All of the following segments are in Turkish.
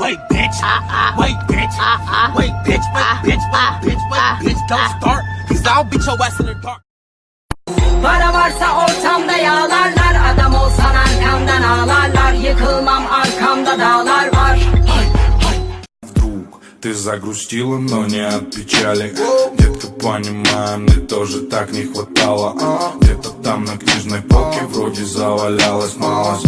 Wait, bitch. Wait, bitch. Wait, bitch. Wait, bitch. Wait, bitch. Wait, bitch. Don't start. Cause I'll beat your ass in the dark. Para varsa ortamda yağlarlar. Adam olsan arkamdan ağlarlar. Yıkılmam arkamda dağlar var. Вдруг ты загрустила, но не от печали. Детка, понимаю, мне тоже так не хватало. Где-то там на книжной полке вроде завалялась малость.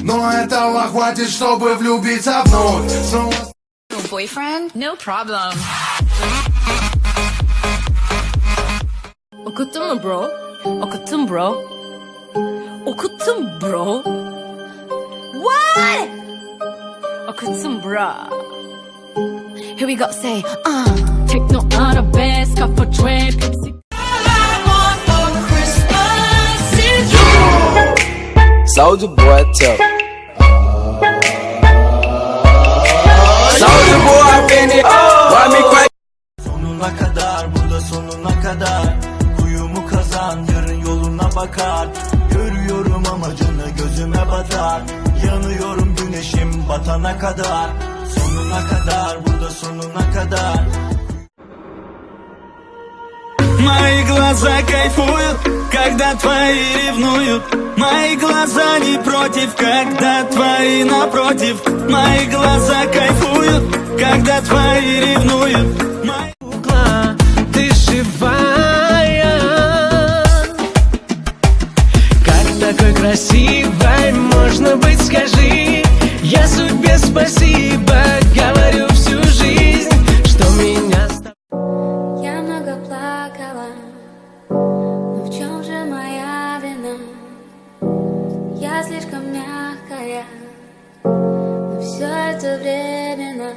Но этого хватит, чтобы влюбиться вновь. Снова... Boyfriend? No problem. Okuttun mu bro? Okuttum bro. Okuttum bro. What? Okuttum bro. Here we go, say, Techno arabesk, kafa trap, hepsi. Soulja Boy tell. Soulja Boy beni why me cry? Sonuna kadar burada sonuna kadar. Kuyumu kazan yarın yoluna bakar. Görüyorum amacını gözüme batar. Yanıyorum güneşim batana kadar. Sonuna kadar burada sonuna kadar. Мои глаза кайфуют, когда твои ревнуют. Мои глаза не против, когда твои напротив. Мои глаза кайфуют, когда твои ревнуют. Угла, ты живая. Как такой красивой можно быть, скажи. Я судьбе спасибо говорю всю жизнь, что меня с тобой. Я много плакала, но в чем же моя вина? Я слишком мягкая, но все это временно.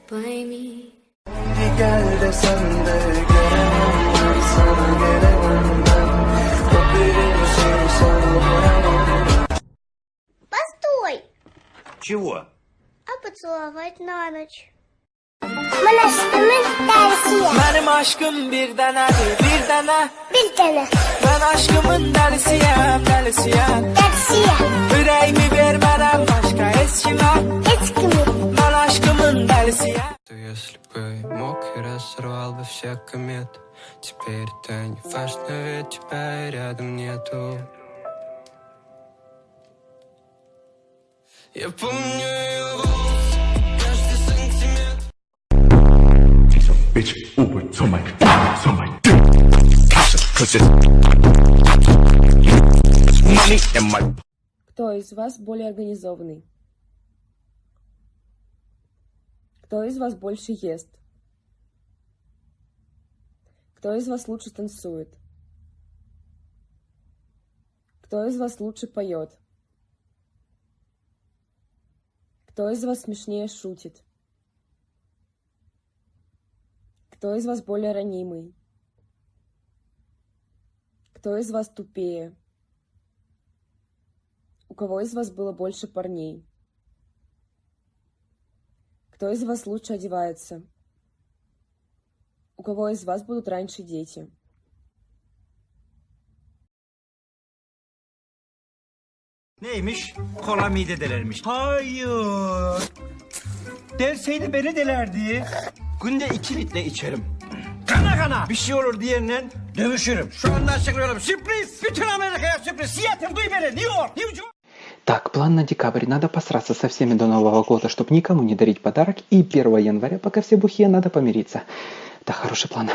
Пойми. Gel de sen de gelemem ben sana gelemem ben. O benim şey sana. Постой! Чего? А поцеловать на ночь? Benim aşkım bir tane, bir tane. Bir tane. Ben aşkımın delisiyim, delisiyim. Yüreğimi vermeden başka eskimem. Ben aşkımın delisiyim. Если бы мог, я разорвал бы все кометы. Теперь это не важно, ведь тебя рядом нету. Я помню ее голос, каждый сантиметр. Bitch, Uber, so my dick. Cause it's money in my... Кто из вас более организованный? Кто из вас больше ест? Кто из вас лучше танцует? Кто из вас лучше поет? Кто из вас смешнее шутит? Кто из вас более ранимый? Кто из вас тупее? У кого из вас было больше парней? Кто из вас лучше одевается? У кого из вас будут раньше дети? Neymiş? Kola mide delermiş. Hayır. Derseydi beni delerdi. Günde 2 litre içerim. Kana kana. Bir şey olur diğerinden dövüşürüm. Şu anda açıklıyorum. Sürpriz. Bütün Amerika'ya sürpriz. Seattle, duy beni. New York, New York. Так, план на декабрь. Надо посраться со всеми до Нового года, чтобы никому не дарить подарок. И 1 января, пока все бухие, надо помириться. Да, хороший план.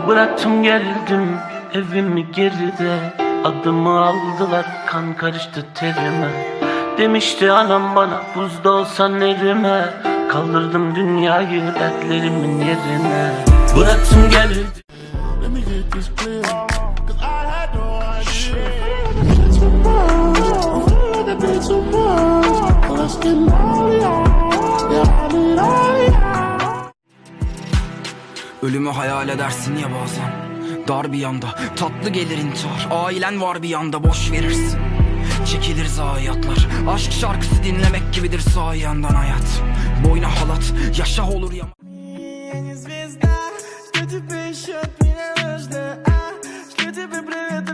Bıraktım geldim evimi geride. Adımı aldılar kan karıştı terime. Demişti anam bana buzda olsan erime. Kaldırdım dünyayı dertlerimin yerine. Bıraktım geldim. Ölümü hayal edersin ya bazen. Dar bir yanda tatlı gelir intihar. Ailen var bir yanda boş verirsin. Çekilir zayiatlar. Aşk şarkısı dinlemek gibidir sağ yandan hayat. Boyna halat yaşa olur ya. Что тебе еще от меня нужно? Что тебе привет